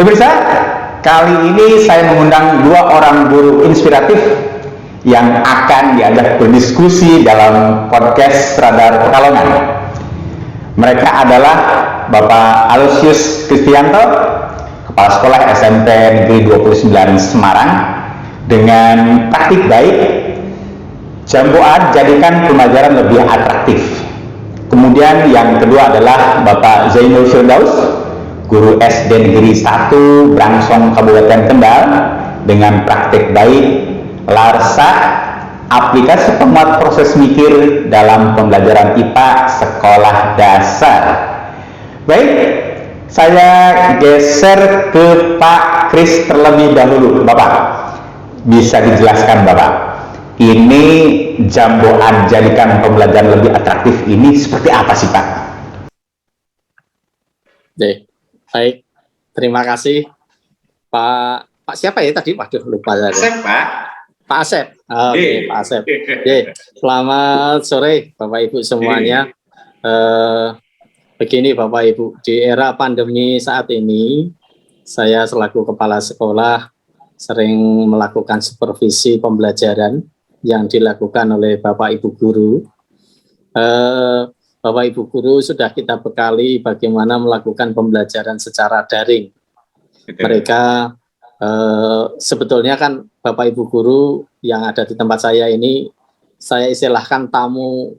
Pemirsa, kali ini saya mengundang dua orang guru inspiratif yang akan diajak berdiskusi dalam podcast Radar Pekalongan. Mereka adalah Bapak Aloysius Kristianto, Kepala Sekolah SMP Negeri 29 Semarang, dengan taktik baik, Jamboat jadikan pembelajaran lebih atraktif. Kemudian yang kedua adalah Bapak Zainul Firdaus, Guru SD Negeri 1 Brangsong Kabupaten Kendal, dengan praktik baik, Larsa, aplikasi penguat proses mikir dalam pembelajaran IPA sekolah dasar. Baik, saya geser ke Pak Kris terlebih dahulu. Bapak, bisa dijelaskan Bapak, ini Jamboat jadikan pembelajaran lebih atraktif ini seperti apa sih Pak? Baik, terima kasih Pak siapa ya tadi? Waduh, lupa saya. Asep, Pak. Pak Asep. Oke, Pak Asep. Selamat sore Bapak Ibu semuanya. Begini Bapak Ibu, di era pandemi saat ini, saya selaku kepala sekolah sering melakukan supervisi pembelajaran yang dilakukan oleh Bapak Ibu guru. Bapak Ibu guru sudah kita bekali bagaimana melakukan pembelajaran secara daring. Mereka sebetulnya kan Bapak Ibu guru yang ada di tempat saya ini, saya istilahkan tamu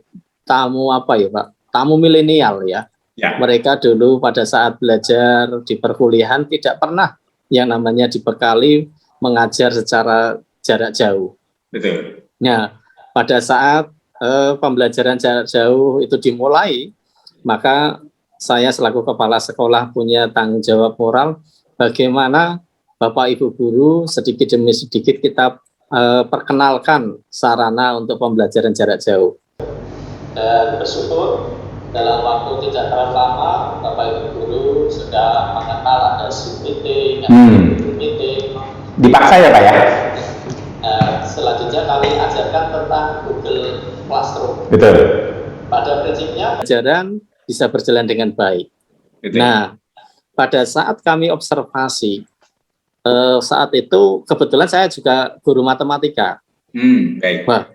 apa ya Pak? Tamu milenial ya. Mereka dulu pada saat belajar di perkuliahan tidak pernah yang namanya dibekali mengajar secara jarak jauh. Betul. Nah, pada saat pembelajaran jarak jauh itu dimulai, maka saya selaku kepala sekolah punya tanggung jawab moral bagaimana Bapak Ibu guru sedikit demi sedikit kita perkenalkan sarana untuk pembelajaran jarak jauh. Dan bersyukur dalam waktu tidak terlalu lama Bapak Ibu guru sudah mengenal ada Zoom meeting, meeting. Dipaksa ya Pak ya? Selanjutnya kami ajarkan tentang Google Classroom. Betul. Pada prinsipnya pelajaran bisa berjalan dengan baik. Betul. Nah, pada saat kami observasi, saat itu kebetulan saya juga guru matematika. Baik. Wah,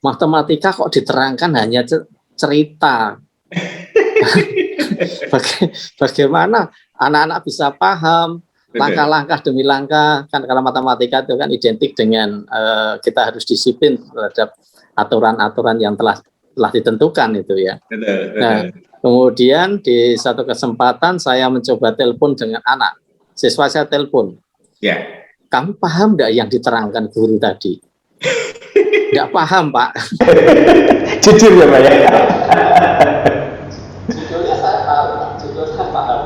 matematika kok diterangkan hanya cerita. Bagaimana anak-anak bisa paham langkah-langkah demi langkah, kan kalau matematika itu kan identik dengan kita harus disiplin terhadap aturan-aturan yang telah ditentukan itu ya. Betul. Nah, kemudian di satu kesempatan saya mencoba telepon dengan anak, siswa saya telepon. Ya. Kamu paham nggak yang diterangkan guru tadi? Nggak paham Pak. Jujur ya Pak ya. Judulnya saya tahu, judulnya paham.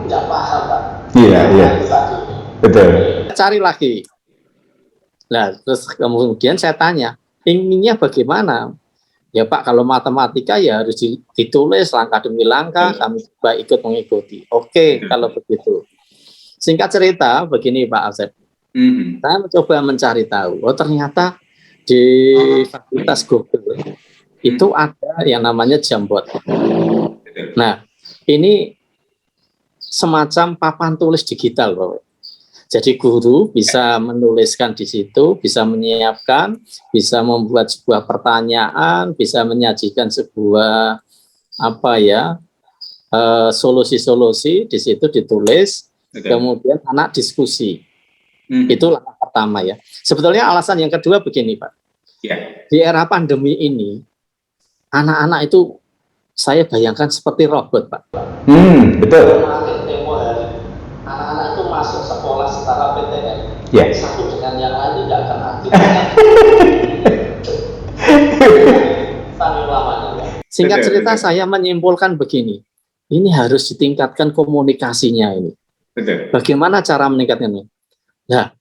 Nggak paham Pak. Iya. Betul. Cari lagi. Nah, terus kemudian saya tanya, inginnya bagaimana? Ya Pak, kalau matematika ya harus ditulis langkah demi langkah, kami coba ikut mengikuti. Oke, kalau begitu. Singkat cerita, begini Pak Asep. Saya mencoba mencari tahu, oh ternyata di fakultas Google itu ada yang namanya Jamboat. Nah, ini semacam papan tulis digital, Bapak. Jadi guru bisa menuliskan di situ, bisa menyiapkan, bisa membuat sebuah pertanyaan, bisa menyajikan sebuah solusi-solusi di situ ditulis, kemudian anak diskusi. Itu langkah pertama ya. Sebetulnya alasan yang kedua begini Pak. Di era pandemi ini, anak-anak itu saya bayangkan seperti robot Pak. Betul. Anak-anak itu masuk sekolah secara PTN, satu dengan yang lain tidak akan aktif. Singkat cerita saya menyimpulkan begini, ini harus ditingkatkan komunikasinya ini. Betul. Bagaimana cara meningkatkannya? Nah,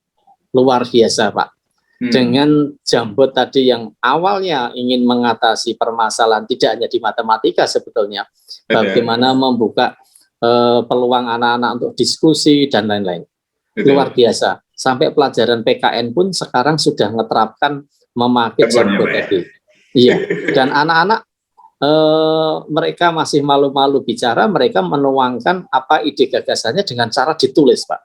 luar biasa Pak. Dengan Jamboat tadi yang awalnya ingin mengatasi permasalahan tidak hanya di matematika sebetulnya, bagaimana membuka peluang anak-anak untuk diskusi dan lain-lain. Luar biasa. Sampai pelajaran PKN pun sekarang sudah menerapkan memakai Jamboat tadi. Iya. Dan anak-anak mereka masih malu-malu bicara, mereka menuangkan apa ide gagasannya dengan cara ditulis, Pak.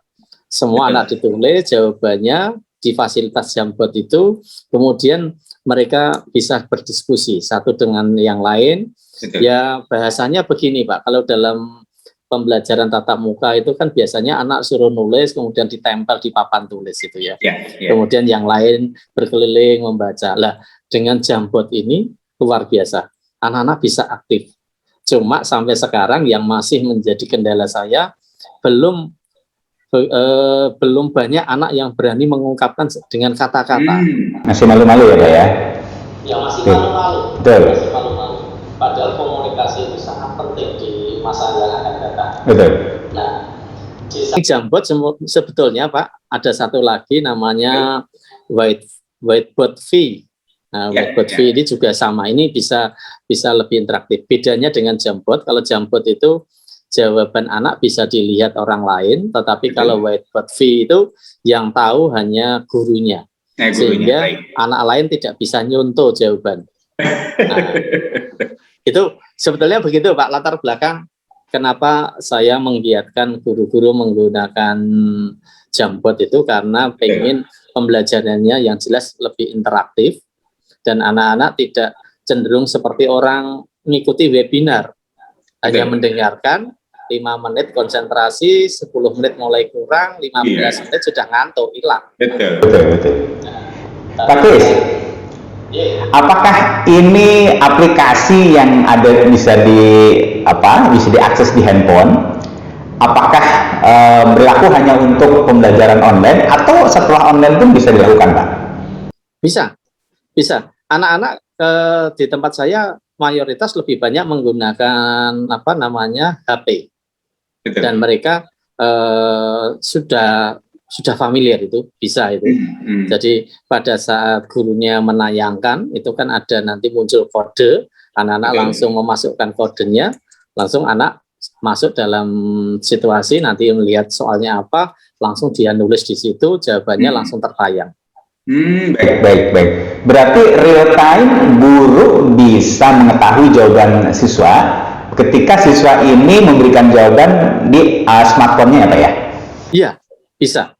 Semua anak ditulis jawabannya di fasilitas Jambot itu, kemudian mereka bisa berdiskusi satu dengan yang lain. Ya bahasanya begini, Pak, kalau dalam pembelajaran tatap muka itu kan biasanya anak suruh nulis, kemudian ditempel di papan tulis itu ya. Kemudian yang lain berkeliling membaca. Lah, dengan Jambot ini luar biasa. Anak-anak bisa aktif. Cuma sampai sekarang yang masih menjadi kendala saya belum banyak anak yang berani mengungkapkan dengan kata-kata. Masih malu-malu ya, Pak ya? Yang masih malu-malu. Betul. Masih malu-malu. Padahal komunikasi itu sangat penting di masa yang akan datang. Betul. Nah, di Jambot sebetulnya Pak ada satu lagi namanya whiteboard V. Nah, whiteboard V ini juga sama. Ini bisa lebih interaktif. Bedanya dengan Jambot, kalau Jambot itu jawaban anak bisa dilihat orang lain, tetapi kalau whiteboard V itu yang tahu hanya gurunya. Sehingga anak lain tidak bisa nyontoh jawaban. Nah, itu sebetulnya begitu Pak, latar belakang kenapa saya menggiatkan guru-guru menggunakan Jambot itu karena pengen pembelajarannya yang jelas lebih interaktif dan anak-anak tidak cenderung seperti orang mengikuti webinar, hanya mendengarkan 5 menit konsentrasi, 10 menit mulai kurang, 15 menit sudah ngantuk, hilang. Betul. Tapi apakah ini aplikasi yang ada bisa diakses di handphone? Apakah berlaku hanya untuk pembelajaran online atau setelah online pun bisa dilakukan, Pak? Bisa. Anak-anak di tempat saya mayoritas lebih banyak menggunakan HP. Dan mereka sudah familiar itu, bisa itu. Jadi pada saat gurunya menayangkan, itu kan ada nanti muncul kode, anak-anak langsung memasukkan kodenya, langsung anak masuk dalam situasi, nanti melihat soalnya apa, langsung dia nulis di situ, jawabannya langsung tertayang. Baik. Berarti real time guru bisa mengetahui jawaban siswa ketika siswa ini memberikan jawaban di smartphone-nya ya, Pak ya? Iya, bisa.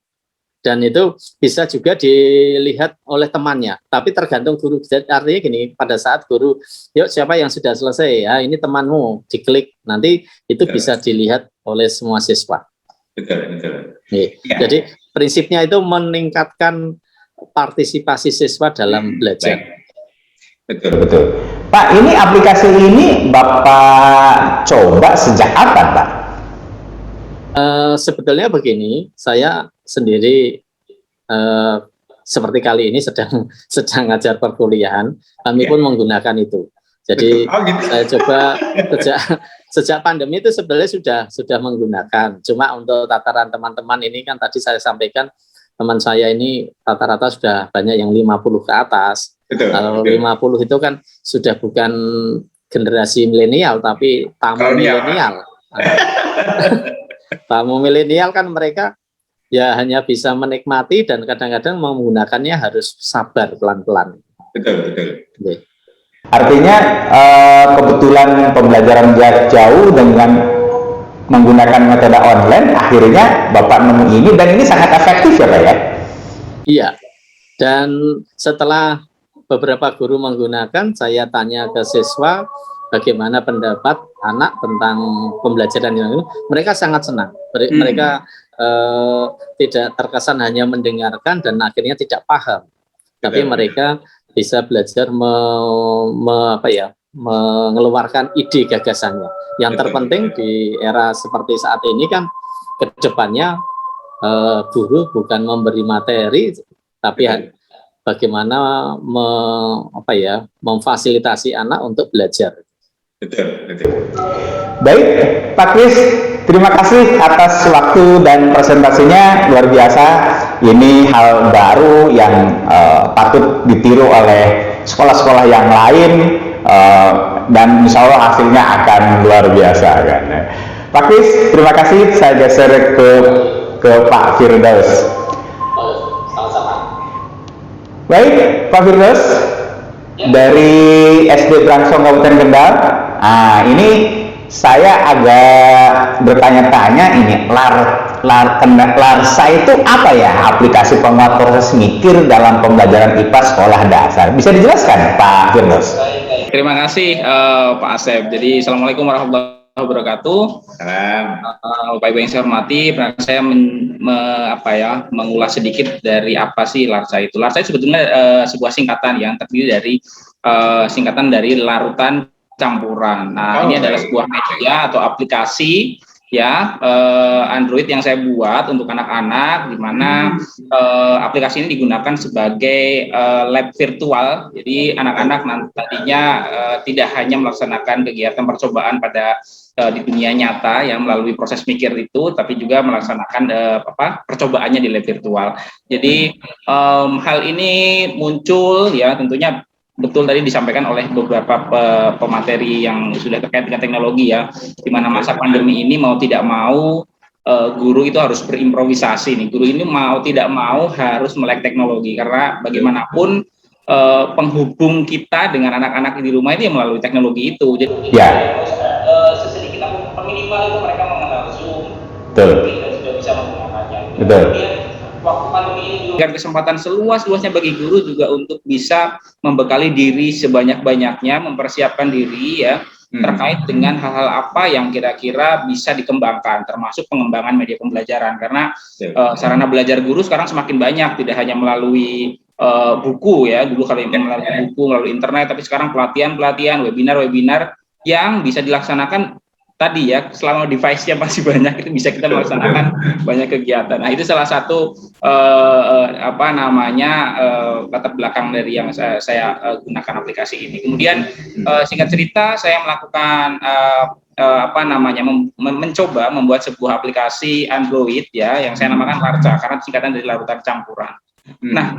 Dan itu bisa juga dilihat oleh temannya. Tapi tergantung guru. Artinya gini, pada saat guru, yuk siapa yang sudah selesai, ya ini temanmu, diklik. Nanti itu bisa dilihat oleh semua siswa. Betul. Ya. Jadi prinsipnya itu meningkatkan partisipasi siswa dalam belajar. Betul. Pak, ini aplikasi ini Bapak coba sejak apa, Pak? Sebetulnya begini, saya sendiri seperti kali ini sedang ngajar perkuliahan, kami pun menggunakan itu. Jadi saya coba sejak pandemi itu sebenarnya sudah menggunakan. Cuma untuk tataran teman-teman ini kan tadi saya sampaikan, teman saya ini rata-rata sudah banyak yang 50 ke atas. Kalau 50 itu kan sudah bukan generasi milenial tapi tamu milenial. Tamu milenial kan mereka ya hanya bisa menikmati dan kadang-kadang menggunakannya harus sabar pelan-pelan. Betul. Artinya kebetulan pembelajaran jarak jauh dengan menggunakan metode online, akhirnya Bapak nemu ini dan ini sangat efektif ya Pak ya? Iya, dan setelah beberapa guru menggunakan, saya tanya ke siswa bagaimana pendapat anak tentang pembelajaran ini. Mereka sangat senang. Mereka tidak terkesan hanya mendengarkan dan akhirnya tidak paham. Tapi mereka bisa belajar mengeluarkan ide gagasannya. Yang terpenting di era seperti saat ini kan ke depannya guru bukan memberi materi tapi bagaimana memfasilitasi anak untuk belajar. Betul. Baik, Pak Kris, terima kasih atas waktu dan presentasinya, luar biasa. Ini hal baru yang patut ditiru oleh sekolah-sekolah yang lain dan insya Allah hasilnya akan luar biasa kan. Pak Kris, terima kasih. Saya geser ke Pak Firdaus. Baik, Pak Firdaus, dari SD Brangsong Kabupaten Kendal. Nah, ini saya agak bertanya-tanya ini, LARSA itu apa ya? Aplikasi penguat proses mikir dalam pembelajaran IPA sekolah dasar. Bisa dijelaskan, Pak Firdaus? Terima kasih Pak Asep. Jadi Assalamualaikum warahmatullahi wabarakatuh. Bapak Ibu yang saya hormati, saya mengulas sedikit dari apa sih LARSA itu. LARSA itu sebetulnya sebuah singkatan yang terdiri dari singkatan dari larutan campuran. Nah, ini adalah sebuah media atau aplikasi ya Android yang saya buat untuk anak-anak, di mana aplikasi ini digunakan sebagai lab virtual. Jadi anak-anak tadinya tidak hanya melaksanakan kegiatan percobaan pada di dunia nyata yang melalui proses mikir itu, tapi juga melaksanakan percobaannya di lab virtual. Jadi hal ini muncul ya tentunya betul tadi disampaikan oleh beberapa pemateri yang sudah terkait dengan teknologi ya, di mana masa pandemi ini mau tidak mau guru itu harus berimprovisasi nih. Guru ini mau tidak mau harus melek teknologi, karena bagaimanapun penghubung kita dengan anak-anak di rumah itu melalui teknologi itu. Jadi sesedikit apapun minimal itu mereka mengenal Zoom, dan sudah bisa menggunakannya. Kemudian waktu pandemi ini juga kesempatan seluas-luasnya bagi guru juga untuk bisa membekali diri sebanyak-banyaknya, mempersiapkan diri ya terkait dengan hal-hal apa yang kira-kira bisa dikembangkan, termasuk pengembangan media pembelajaran, karena sarana belajar guru sekarang semakin banyak, tidak hanya melalui buku ya, dulu kalau melalui buku, melalui internet, tapi sekarang pelatihan-pelatihan, webinar-webinar yang bisa dilaksanakan tadi ya, selama device-nya masih banyak, itu bisa kita melaksanakan banyak kegiatan. Nah, itu salah satu latar belakang dari yang saya gunakan aplikasi ini. Kemudian singkat cerita, saya melakukan mencoba membuat sebuah aplikasi Android ya, yang saya namakan LARSA, karena singkatan dari larutan campuran. Nah,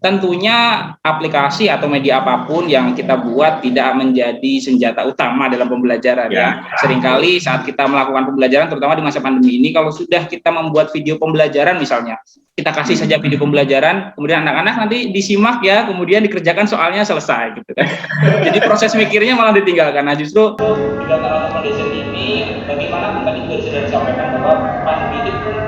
tentunya aplikasi atau media apapun yang kita buat tidak menjadi senjata utama dalam pembelajaran ya. Seringkali saat kita melakukan pembelajaran, terutama di masa pandemi ini, kalau sudah kita membuat video pembelajaran misalnya, kita kasih saja video pembelajaran, kemudian anak-anak nanti disimak ya, kemudian dikerjakan soalnya selesai gitu kan. Jadi proses mikirnya malah ditinggalkan. Nah, justru di dalam rekomendasi ini, bagaimana tadi juga sudah disampaikan bahwa pandemi itu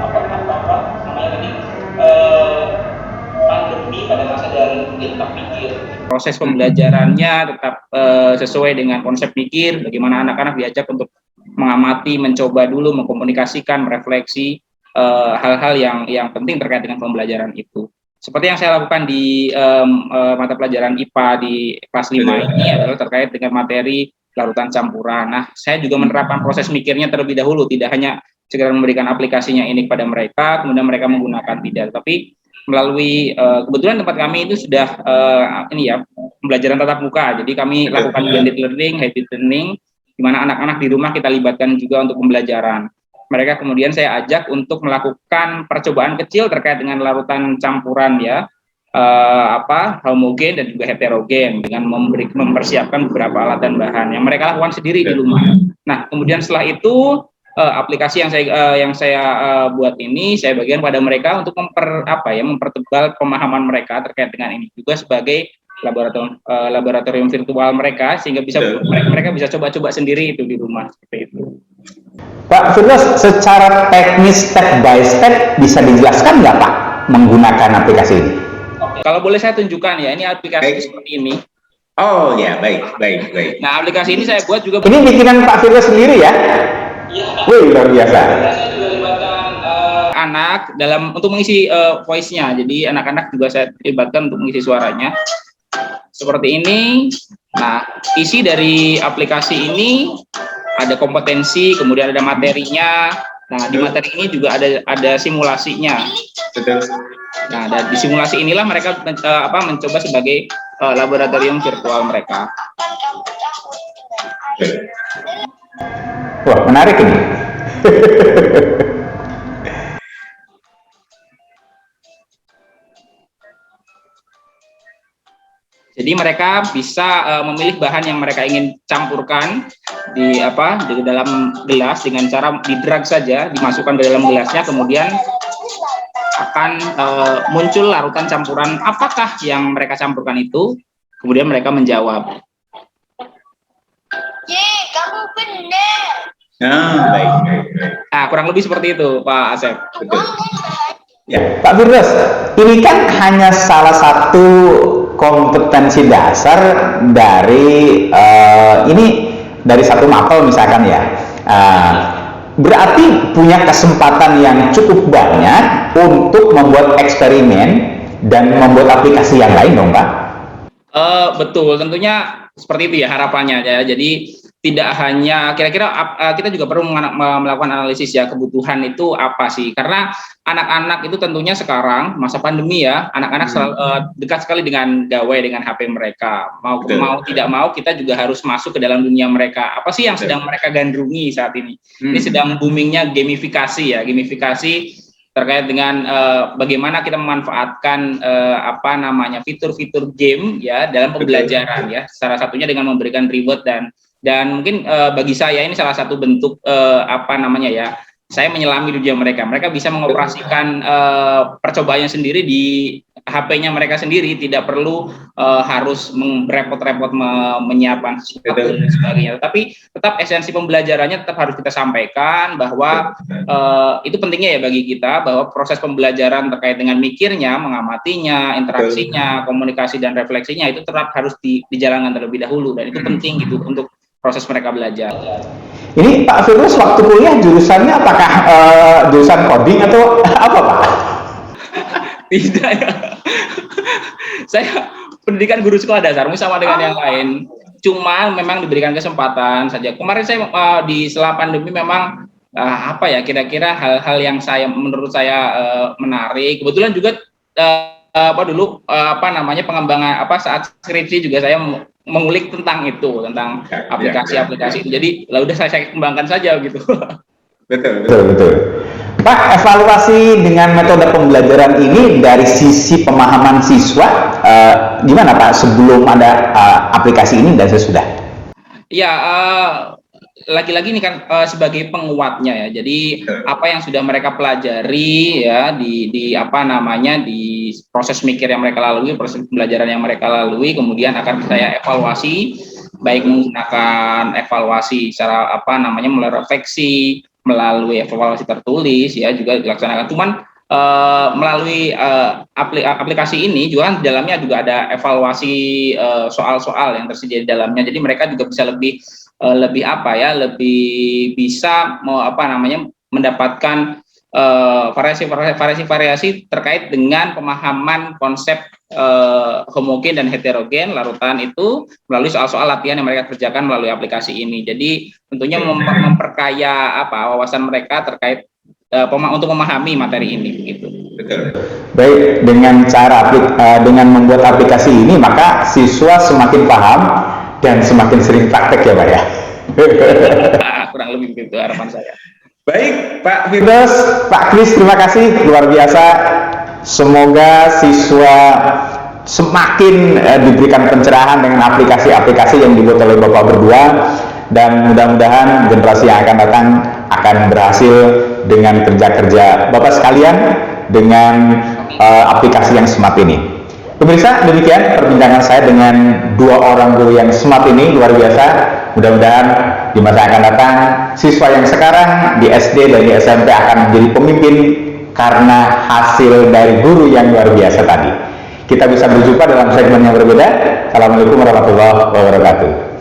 pandemi pada masa daring tetap mikir. Proses pembelajarannya tetap sesuai dengan konsep mikir, bagaimana anak-anak diajak untuk mengamati, mencoba dulu, mengkomunikasikan, merefleksi hal-hal yang penting terkait dengan pembelajaran itu. Seperti yang saya lakukan di mata pelajaran IPA di kelas 5 ini adalah terkait dengan materi larutan campuran. Nah, saya juga menerapkan proses mikirnya terlebih dahulu, tidak hanya segera memberikan aplikasinya ini kepada mereka, kemudian mereka menggunakan, tidak, tapi melalui kebetulan tempat kami itu sudah pembelajaran tatap muka, jadi kami lakukan blended learning, hybrid learning, di mana anak-anak di rumah kita libatkan juga untuk pembelajaran. Mereka kemudian saya ajak untuk melakukan percobaan kecil terkait dengan larutan campuran ya, homogen dan juga heterogen, dengan mempersiapkan beberapa alat dan bahan yang mereka lakukan sendiri di rumah. Nah, kemudian setelah itu aplikasi yang saya buat ini saya bagikan pada mereka untuk mempertebal pemahaman mereka terkait dengan ini, juga sebagai laboratorium virtual mereka, sehingga mereka bisa coba-coba sendiri itu di rumah, seperti itu. Pak Firdaus, secara teknis step by step bisa dijelaskan nggak Pak menggunakan aplikasi ini? Oke. Kalau boleh saya tunjukkan ya, ini aplikasi seperti ini. Oh ya, baik. Nah, aplikasi ini saya buat juga. Ini bikinan Pak Firdaus sendiri ya? Wih, luar biasa. Saya juga libatkan anak untuk mengisi voice-nya. Jadi anak-anak juga saya libatkan untuk mengisi suaranya. Seperti ini. Nah, isi dari aplikasi ini ada kompetensi, kemudian ada materinya. Nah, di materi ini juga ada simulasinya. Betul. Nah, dan di simulasi inilah mereka mencoba sebagai laboratorium virtual mereka. Wah, menarik ini. Jadi mereka bisa memilih bahan yang mereka ingin campurkan di dalam gelas dengan cara di-drag saja, dimasukkan ke dalam gelasnya, kemudian akan muncul larutan campuran apakah yang mereka campurkan itu. kemudian mereka menjawab. Kamu benar. Baik. Nah, kurang lebih seperti itu, Pak Asep. Betul. Ya, Pak Firdaus, ini kan hanya salah satu kompetensi dasar dari ini dari satu mapel misalkan ya. Berarti punya kesempatan yang cukup banyak untuk membuat eksperimen dan membuat aplikasi yang lain dong, Pak? Betul, tentunya seperti itu ya harapannya ya. Jadi tidak hanya kira-kira kita juga perlu melakukan analisis ya, kebutuhan itu apa sih? Karena anak-anak itu tentunya sekarang masa pandemi ya, anak-anak dekat sekali dengan gawai, dengan HP mereka. Mau tidak mau kita juga harus masuk ke dalam dunia mereka. Apa sih yang sedang mereka gandrungi saat ini? Ini sedang boomingnya gamifikasi ya, gamifikasi terkait dengan bagaimana kita memanfaatkan fitur-fitur game ya dalam pembelajaran ya, salah satunya dengan memberikan reward dan mungkin bagi saya ini salah satu bentuk saya menyelami dunia mereka bisa mengoperasikan percobaannya sendiri di HP-nya mereka sendiri, tidak perlu harus repot-repot menyiapkan sesuatu dan sebagainya. Tapi tetap esensi pembelajarannya tetap harus kita sampaikan bahwa itu pentingnya ya bagi kita, bahwa proses pembelajaran terkait dengan mikirnya, mengamatinya, interaksinya, komunikasi dan refleksinya itu tetap harus dijalankan terlebih dahulu, dan itu penting gitu untuk proses mereka belajar. Ini Pak Firdaus waktu kuliah jurusannya apakah jurusan coding atau apa, Pak? Tidak ya. Saya pendidikan guru sekolah dasar, sama dengan yang lain. Cuma memang diberikan kesempatan saja. Kemarin saya di setelah pandemi memang kira-kira hal-hal yang menurut saya menarik. Kebetulan juga pengembangan saat skripsi juga saya mengulik tentang aplikasi-aplikasi itu. Jadi udah saya kembangkan saja gitu. Betul. Pak, evaluasi dengan metode pembelajaran ini dari sisi pemahaman siswa gimana Pak sebelum ada aplikasi ini dan sesudah? Ya, lagi-lagi ini kan sebagai penguatnya ya. Jadi apa yang sudah mereka pelajari ya di proses mikir yang mereka lalui, proses pembelajaran yang mereka lalui, kemudian akan saya evaluasi, baik menggunakan evaluasi secara melalui refleksi, melalui evaluasi tertulis ya juga dilaksanakan. Cuman melalui aplikasi ini juga kan di dalamnya juga ada evaluasi soal-soal yang tersedia di dalamnya. Jadi mereka juga bisa lebih bisa mendapatkan variasi terkait dengan pemahaman konsep homogen dan heterogen larutan itu melalui soal-soal latihan yang mereka kerjakan melalui aplikasi ini. Jadi tentunya memperkaya wawasan mereka terkait untuk memahami materi ini begitu. Baik, dengan dengan membuat aplikasi ini maka siswa semakin paham dan semakin sering praktek ya Pak ya. Kurang lebih begitu harapan saya. Baik, Pak Firdaus, Pak Kris, terima kasih luar biasa. Semoga siswa semakin diberikan pencerahan dengan aplikasi-aplikasi yang dibuat oleh Bapak berdua, dan mudah-mudahan generasi yang akan datang akan berhasil dengan kerja-kerja Bapak sekalian dengan aplikasi yang smart ini. Pemirsa, demikian perbincangan saya dengan dua orang guru yang smart ini, luar biasa. Mudah-mudahan di masa yang akan datang siswa yang sekarang di SD dan di SMP akan menjadi pemimpin karena hasil dari guru yang luar biasa tadi. Kita bisa berjumpa dalam segmen yang berbeda. Assalamualaikum warahmatullahi wabarakatuh.